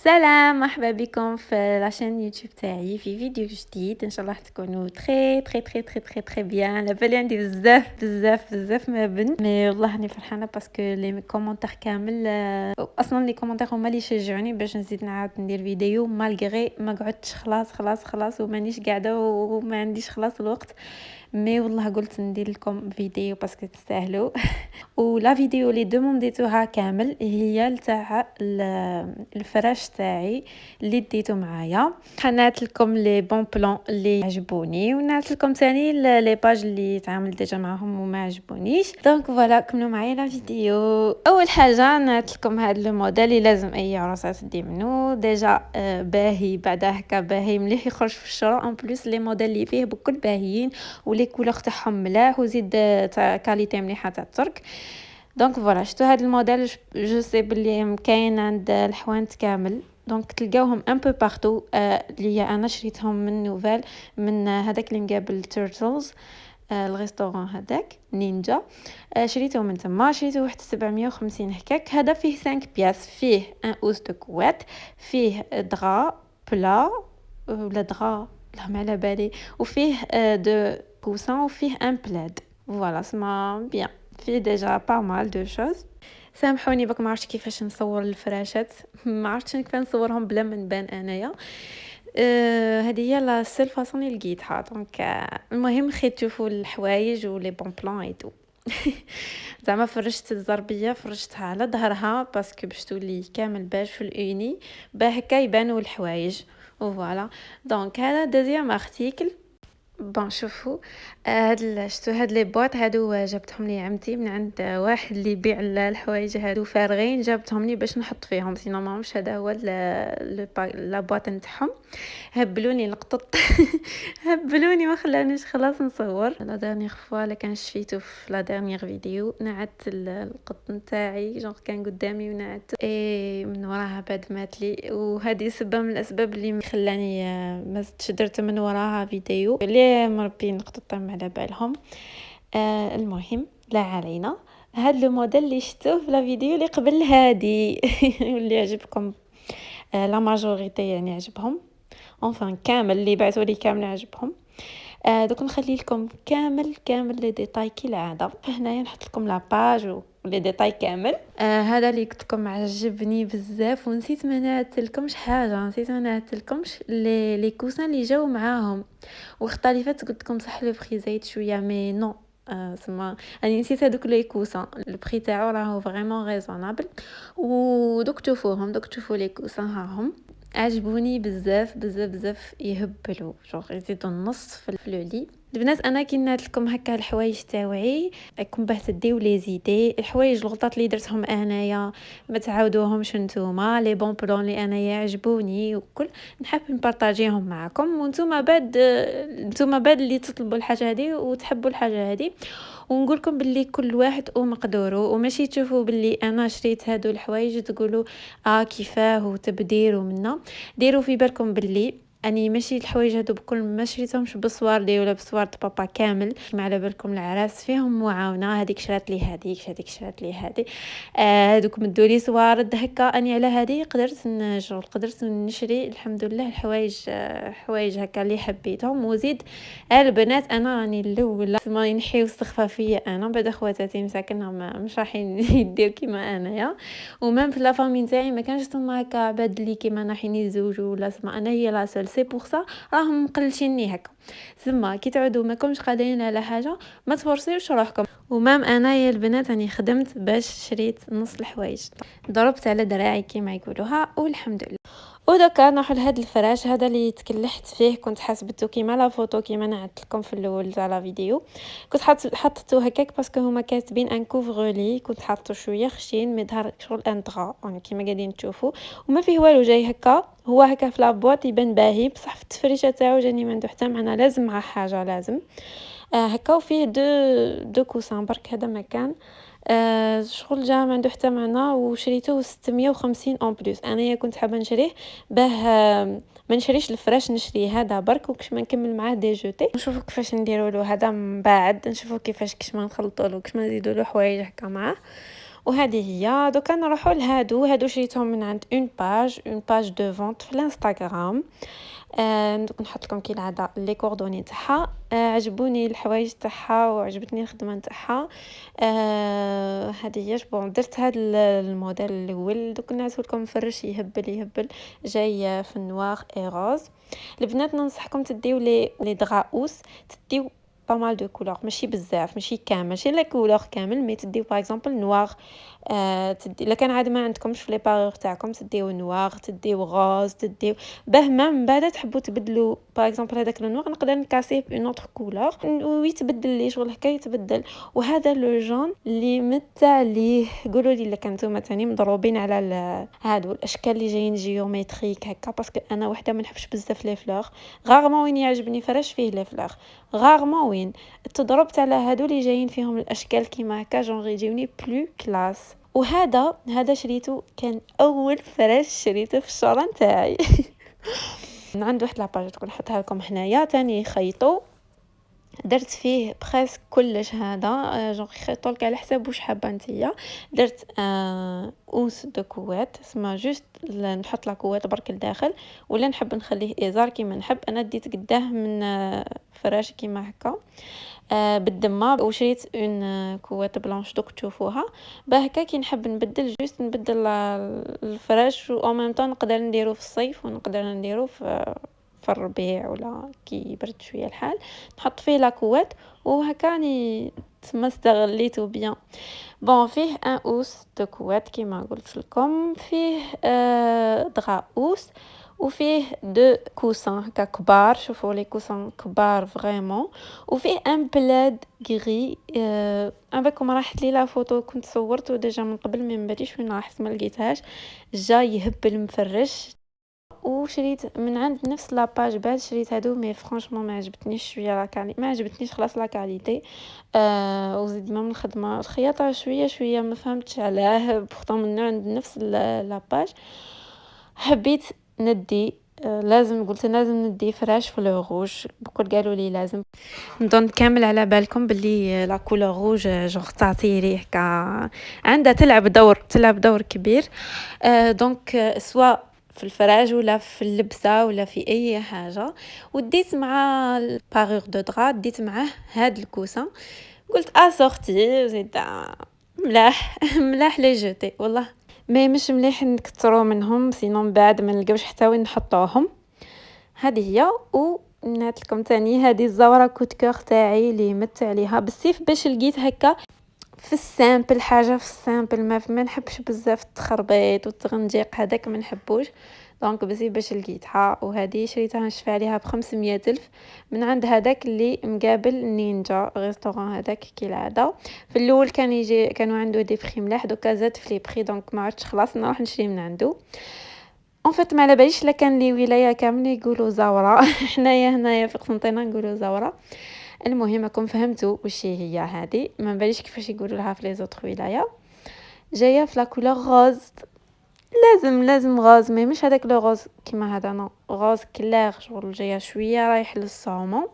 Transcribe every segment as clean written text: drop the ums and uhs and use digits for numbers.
سلام، مرحبا بكم في لاشين يوتيوب تاعي في فيديو جديد. ان شاء الله تكونوا تري بيان. لابالي عندي بزاف ما بنت مي والله راني فرحانه باسكو لي كومونتير كامل اصلا لي كومونتير هما اللي شجعوني باش نزيد نعاود ندير فيديو مالغري ما قعدتش خلاص ومانيش قاعده وما عنديش خلاص الوقت. مي والله قلت ندير لكم فيديو باسكو تستاهلوا. ولا فيديو اللي دومونديتوها كامل هي تاع الفراش تاعي اللي ديتو معايا. حنات لكم لي بون بلان اللي عجبوني ونعت لكم ثاني لي باج اللي تعامل ديجا معاهم وما عجبونيش. دونك فوالا كملوا معايا لا فيديو. اول حاجه نعت لكم هذا الموديل اللي لازم اي عروسه تدي منه ديجا باهي، بعد هكا باهي مليح يخرج في الشراء. ان بليس لي موديل اللي فيه بكل باهيين ولي كولور تاعهم ملاح وزيد تاع كاليتي مليحه تاع الترك. دونك فوالا شتو هاد الموديل جو سي بلي كاين عند الحوانت كامل، دونك تلقاوهم ان بو بارتو. اللي انا شريتهم من نوفال من هذاك اللي مقابل تيرتلز، الريستوران هذاك نينجا. شريته من تما، شريته واحد 750 هكاك. هذا فيه 5 بياس، فيه ان اوز دو كوات، فيه دغا بلا ولا دغا لا ما على بالي، وفيه دو كوسان وفيه ان بلاد. فوالا سما بيان، فيه ديجا با مال دو شوز. سامحوني بك ما عرفتش كيفاش نصور الفراشات، ما عرفتش كيف نصورهم بلا ما نبان انايا. هذه هي لا سيل فاصون اللي لقيتها. دونك المهم خيت تشوفوا الحوايج ولي بون بلان اي تو. زعما فرشت الزربيه فرشتها على ظهرها باسكو باش تولي كامل باج في الاوني هكا يبانوا الحوايج. وفوالا دونك هذا دوزيام ارتيكل. بون شوفوا شتو هاد لي بواط هادو جابتهم لي عمتي من عند واحد اللي يبيع الحوايج هادو فارغين، جابتهم لي باش نحط فيهم سينو ماهوش هذا هو لا بواط نتاعهم. هبلوني القطط. هبلوني ما خلانيش خلاص نصور. لا دانيير فوا اللي كان شفيتو في لا دانيير فيديو نعت القط نتاعي جونغ كان قدامي ونعت اي من وراها بعد مات لي، وهذه سبب من الاسباب اللي خلاني ما زدتش درت من وراها فيديو اللي مربين قططهم على بالهم. المهم لا علينا. هاد لو موديل اللي شفتوه في لا فيديو اللي قبل هادي واللي عجبكم لا ماجوريتي يعني عجبهم، enfin كامل اللي بعثوا لي كامل عجبهم. دوك نخلي لكم كامل لي ديتاي كالعاده. هنايا نحط لكم لا باج ولي ديتاي كامل. هذا اللي قلت لكم عجبني بزاف ونسيت ما نعتلكمش حاجه، نسيت ما نعتلكمش لي كوسان اللي جاو معاهم واختلفت. قلت لكم صح لو بري زايد شويه مي نو. سما انا نسيت هذوك لي كوسان البري تاعو راهو فريمون ريزونابل. ودوك تشوفوا لي كوسان هاهم عجبوني بزاف يهبلوا جوغ يزيدوا النص في الفلولي. البنات انا كي نات لكم هكا الحوايج تاوعي راكم باه تديو لي زيدي الحوايج الغلطات اللي درتهم انايا ما تعاودوهمش نتوما. لي بون بلون اللي انايا عجبوني وكل نحب نبارطاجيهم معكم، وانتوما بعد اللي تطلبوا الحاجه هذه وتحبوا الحاجه هذه. ونقولكم باللي كل واحد ومقدوره، وماشي تشوفوا باللي انا شريت هادو الحوايج تقولوا كيفاه وتبدير ومنا. ديروا في بالكم باللي اني ماشي الحوايج هادو بكل ما شريتهمش بصوردي ولا بصورت بابا كامل. كما على بالكم العراس فيهم معاونه، هذيك شرات لي هذيك شرات لي هذه. هذوك مدوا لي صوارد هكا اني على هذه قدرت نشري الحمد لله الحوايج. حوايج هكا اللي حبيتهم. وزيد البنات انا راني الاولى ما ينحيو السخفافيه. انا بعد خواتاتي مساكنهم مش راحين يدير كيما انايا، ومام في لا فامي نتاعي ما كانش تما هكا عباد اللي كيما نحين يزوجوا ولا سما انا هي لا سول سي بور سا راهم مقلشيني هكا. سما كي تعودوا ما كومش قادرين على حاجه ما تفرسيوش روحكم. ومام انا يا البنات راني خدمت باش شريت نص الحوايج، ضربت على دراعي كيما يقولوها والحمد لله. ودكا نروح لهاد الفراش هذا اللي تكلحت فيه. كنت حاسبته كيما لا فوتو كيما نعت لكم في الاول تاع لا فيديو. كنت حطيته هكاك باسكو هما كاتبين ان كوفغولي. كنت حاطه شويه خشين مي ظهر شغل ان دغا يعني كيما قاعدين تشوفوا، وما فيه والو جاي هكا. هو هكا في لابواط يبان باهي بصح في التفريشه تاعو جاني ما عنده حتى معنى. لازم مع حاجه لازم هكا. وفيه دو كوسان برك هذا مكان شغل جا ما عنده حتى معنى. وشريته 650 اون بلس. انايا كنت حابه نشريه باه ما نشريش الفراش، نشري هذا برك وكش ما نكمل معاه دي جوتي. نشوفوا كيفاش نديروا له هذا من بعد، نشوفوا كيفاش كش ما نخلطوا له كش ما نزيدوا له حوايج هكا معاه. وهذه هي. دوكا نروحوا هادو شريتهم من عند اون باج دو فونت في الانستغرام. دوك نحط لكم كالعاده لي كوردوني تاعها. عجبوني الحوايج تاعها وعجبتني الخدمه تاعها. هذه هي. بون درت هذا الموديل الاول، دوك نعطيه لكم فرش يهبل جاي في النوار اي روز. البنات ننصحكم تديو لي دغاوس، تديو با مال دو كولور، ماشي بزاف، ماشي كامل، ماشي لا كولور كامل، مي تديو باغ اكزومبل نوار. تدي الا كان عاد ما عندكمش في لي بارور تاعكم تديو نوار، تديو غوز، تديو باه من بعد تحبوا تبدلوا باغ اكزومبل هذاك النوار نقدر نكاسيه بون اوتر كولور ويتبدل لي شغل هكا يتبدل. وهذا لو جون اللي متع ليه. قولوا لي الا كنتو ثاني مضروبين على هادو الاشكال اللي جايين جيومتريك هكا، باسكو انا وحده ما نحبش بزاف لي فلور. غارمون وين يعجبني فرش فيه لي فلور، غارمون وين تضربت على هادو اللي جايين فيهم الاشكال كيما هكا، جونغ يجيوني بلو كلاس. وهذا شريته كان اول فرش شريته في الشارع نتاعي. عندي واحد لاباج تكون نحطها لكم هنايا تاني خيطو. درت فيه بريسك كلش هذا جونغ خيطوا لك على حساب واش حابه نتيا. درت اوس دو كوات، اسمها جوست نحط لا كوات برك لداخل، ولا نحب نخليه ازار كيما نحب انا. ديت قداه من فراش كيما هكا بالدمه. وشريت اون كوات بلانش دوك تشوفوها باه هكا كي نحب نبدل جوست نبدل الفراش، و ميم طون نقدر نديرو في الصيف ونقدر نديرو في الربيع ولا كي يبرد شويه الحال، نحط فيه لاكوات وهكا راني تما استغليته بيان. بون فيه ان اوس دو كوات كيما قلت لكم، فيه دغاوس، وفيه دو كوسان هكا كبار، شوفوا لي كوسان كبار فريمون. وفيه ان بلاد غري اباكم راحت لي لا فوتو كنت صورته ديجا من قبل من بعديش وين راحت ما لقيتهاش، جاي يهبل مفرش. وشريت من عند نفس لاباج بعد شريت هادو مي فرانشمون ما عجبتنيش شويه ما عجبتنيش خلاص لا كاليتي. وزيد من الخدمه الخياطه شويه ما فهمتش علاه، بورتون من عند نفس لاباج حبيت ندي. قلت لازم ندي فراش في لو روج، بكل قالوا لي لازم. نظن كامل على بالكم باللي لا كولور روج جونغ تعطي ريح عندها تلعب دور كبير. دونك سوا في الفراج ولا في اللبسه ولا في اي حاجه. وديت مع البارور دو درا ديت معاه هاد الكوسه، قلت اسورتي زيد ملاح ملاح لي جوتي والله. ما مش مليح نكثروا منهم سينون بعد ما نلقاوش حتى وين نحطوهم. هذه هي. و نعت لكم تاني هذه الزوره كوت كور تاعي اللي مت عليها بالسيف باش لقيت هكا في السامبل حاجه في السامبل ما نحبش بزاف التخربيط والتغنجيق هذاك ما نحبوش. دونك بزي باش لقيتها. وهذه شريتها نشفى عليها ب500 الف من عند هذاك اللي مقابل نينجا ريستوران هذاك كالعاده. في الاول كانوا عنده دي بري ملاح، دوكا زاد في لي بري دونك ما عرفتش خلاص نروح نشري من عنده. اون فيت ما على باليش لا كان لي ولايه كامل يقولوا زوره. هنايا في قسنطينه نقولوا زوره. المهم راكم فهمتوا وش هي هذه، ما باليش كيفاش يقولوا لها في لي زوتر ولايه. جايه في لا كولور غوز، لازم غوز، مي مش هذاك لو غوز كيما هذا، نو غوز كلير شغل جايه شويه رايح للصومون.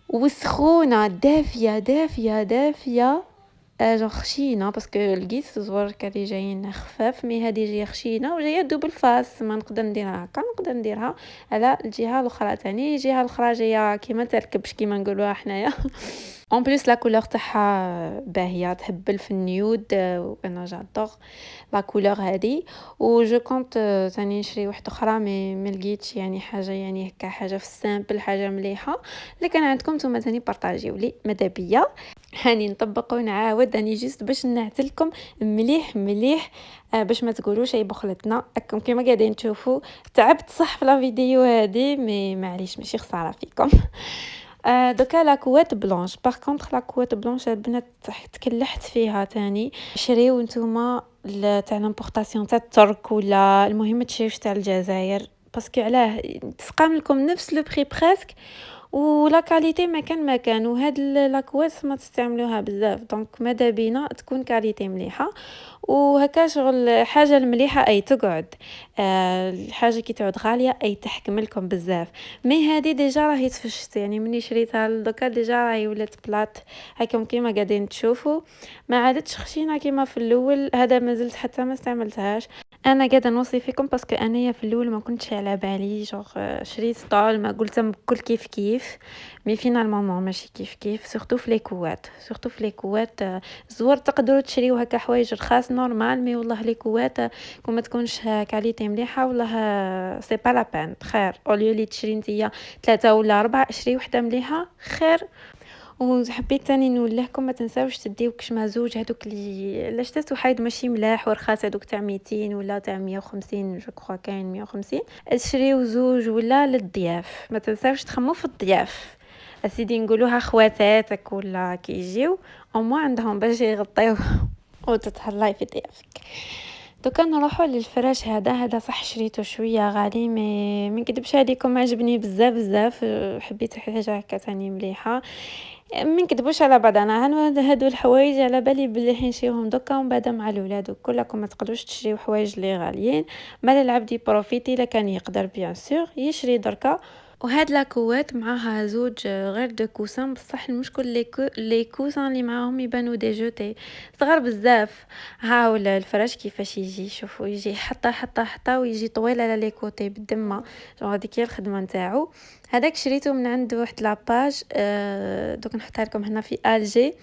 وسخونه دافيه جا خشينه باسكو لقيت زوار كالي جايين خفاف، مي هذه جايه خشينه وجايه دوبل فاس. ما نقدر نديرها هكا، نقدر نديرها على الجهه الاخرى تاني. الجهه الاخرى جايه كيما تركبش كيما نقولوها حنايا. اون بليس لا كولور تاعها باهيه تهبل في النيود، وانا جادور لا كولور هذه. و جو كونت ثاني نشري واحده اخرى مي لقيتش يعني حاجه يعني هكا حاجه في السامبل حاجه مليحه. اللي كان عندكم نتوما ثاني بارطاجيو لي ماذا بيا هاني نطبق ونعاود اني جيست باش نعتلكم مليح باش ما تقولوش اي بخلتنا. راكم كيما قاعدين تشوفوا تعبت صح في لا فيديو هذه، مي معليش ماشي خساره فيكم. دوكا لا كوات بلونش باغ كونطخ لا كوات بلونش البنات تكلحت فيها تاني. شريو نتوما تاع لامبورطاسيون تاع الترك ولا المهم تشريوش تاع الجزائر، باسكو علاه تسقام لكم نفس لو بري بريسك ولا كاليتي ما كان وهاد لاكوات ما تستعملوها بزاف، دونك ماذا بينا تكون كاليتي مليحه. وهكا شغل حاجه المليحه اي تقعد، الحاجه كي تعود غاليه اي تحكم لكم بزاف. مي هذه ديجا راهي تفشت، يعني مني شريتها دوكا ديجا راهي ولات بلات هاكم كيما قاعدين تشوفوا، ما عادتش خشينه كيما في الاول. هذا ما زلت حتى ما استعملتهاش. انا قاعده نوصي فيكم باسكو انايا في الاول ما كنتش على بالي، شريت طال ما قلت بكل كيف كيف، مي فينالمون ماشي كيف كيف، سورتو في ليكوات، سورتو في ليكوات. زور تقدروا تشريو هكا حوايج رخاص نورمال، مي والله ليكوات كون ما تكونش كاليتي مليحه والله سي با لا بين خير. اوليو لي تشري نتيا 3 ولا 4 اشري وحده مليحه خير. وحبيت تاني نقولكم ما تنساوش تديو كشما زوج هذوك اللي شتات وحيد ماشي ملاح ورخاص، هذوك تاع 200 ولا تاع 150 جو كخوا كاين 150. تشريو زوج ولا للضياف، ما تنساوش تخمو في الضياف اسيدي نقولوها خواتاتك ولا كيجيو او ما عندهم باش يغطيو وتتهلاي في ضيافك. دوكا نروحوا للفراش. هذا صح شريته شويه غالي، مي ما نكذبش عليكم عجبني بزاف بزاف. حبيت حاجه هكا تاني مليحه، ما نكذبوش على بعضنا. هادو الحوايج على بالي بلي حنشريوهم دوكا ومن بعد مع الاولاد وكلكم ما تقدروش تشريو حوايج لي غاليين. مال العبد بروفيتي الا كان يقدر بيان سور يشري دركا. وهاد لاكوات معاها زوج غير دو كوسان، بصح المشكل لي كوسان اللي معاهم يبانو دي جوتي صغار بزاف. ها ولا الفراش كيفاش يجي، شوفوا يجي حتى ويجي طويل على لي كوتي بالدمه، هذيك هي الخدمه نتاعو. هذاك شريته من عند واحد لاباج، دوك نحطها لكم هنا في الجي،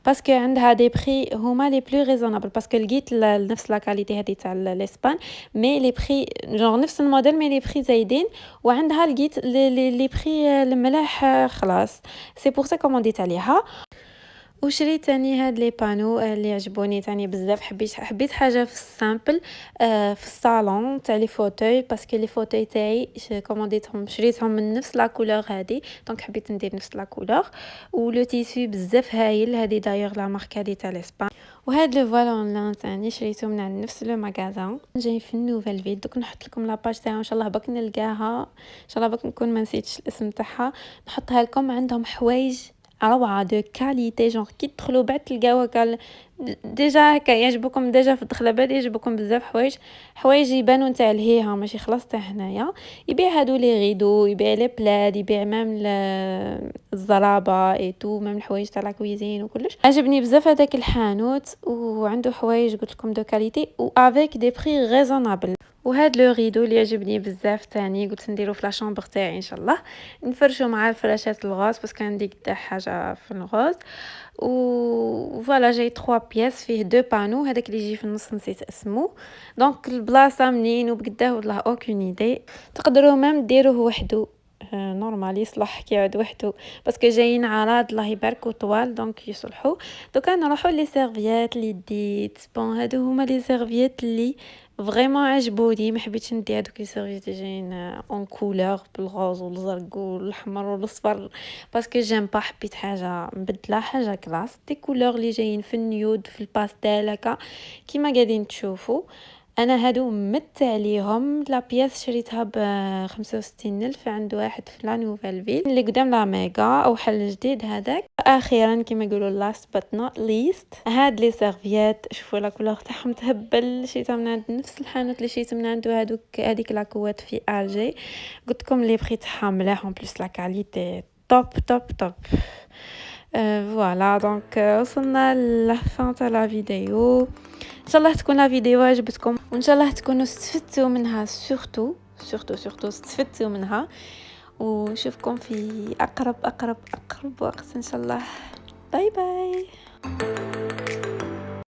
باسكو عندها دي بري هما لي بلو ريزونابل، باسكو لقيت نفس لا كاليتي هذه تاع الاسبان مي لي بري جونغ نفس الموديل مي لي بري زايدين، وعندها لقيت لي بري الملاح خلاص. سي بور سا كومونديت عليها. وشريت تاني هاد لي بانو اللي عجبوني تاني بزاف. حبيت حاجه في السامبل في الصالون تاع لي فوتوي، باسكو لي فوتوي تاعي كومونديتهم شريتهم من نفس لا كولور هادي، دونك حبيت ندير نفس لا كولور. ولو تيسو بزاف هايل، هادي دايوغ لا مارك هادي تاع الاسبان. وهاد لو فوالا اونلاين تاني شريته من عند نفس لو ماغازان. جاي في النوفال فيد، دوك نحط لكم لاباج تاعها ان شاء الله باك نلقاها، ان شاء الله باك نكون ما نسيتش الاسم تاعها نحطها لكم. عندهم حوايج روعه دو كاليتي، جونغ كي تدخلوا بعد تلقاو هكا ديجا هكا يعجبكم، ديجا في الدخله بعد يعجبكم بزاف حوايج يبانوا نتاع الهيها ماشي خلاص تاع هنايا. يبيع هادو لي غيدو، يبيع لي بلاد، يبيع مام الزرابه اي تو، مام الحوايج تاع لا كويزين وكلش. عجبني بزاف هذاك الحانوت، وعنده حوايج قلت لكم دو كاليتي و افيك دي بري ريزونابل. وهاد لو ريدو اللي يعجبني بزاف تاني قلت نديرو في لا شامبر تاعي ان شاء الله نفرشو مع الفراشات الغوز، باسكو عندي قدا حاجه في الغوز. و فوالا جاي 3 بياس فيه 2 بانو، هذاك اللي يجي في النص نسيت اسمه. دونك البلاصه منين وبقداه والله اوكين ايدي. تقدروا مام ديروه وحده نورمال يصلح كيعود وحده، باسكو جايين عراض الله يبارك وطوال دونك يصلحوا. دوكا نروحوا لي سيرفيات اللي ديت بون. هادو هما لي سيرفيات اللي فريمون عجبوني، ما حبيتش ندي هذوك لي سيرفيات جايين اون كولور بالغوز والزرق والاحمر والاصفر، باسكو جيم با. حبيت حاجه مبدله، حاجه كلاس، دي كولور اللي جايين في النيود في الباستيل هكا كيما قاعدين تشوفوا. انا هادو مت عليهم. لا بياس شريتها ب 65,000 عند واحد في لا نوفال فيل اللي قدام لا ميغا او حل جديد هذاك. اخيرا كما يقولوا last but not least هاد لي سيرفيات، شوفوا لا كولور تاعهم تهبل. شريتها من عند نفس الحانوت اللي شريت من عنده هذيك لاكوات في الجي. قلت لكم لي بري تاعها ملاح، اون بليس لا كاليتي توب توب توب. فوالا دونك وصلنا للفان تاع لا فيديو. ان شاء الله تكون لا فيديو عجبتكم، وان شاء الله تكونوا استفدتوا منها، سورتو استفدتوا منها. ونشوفكم في اقرب وقت ان شاء الله. باي باي.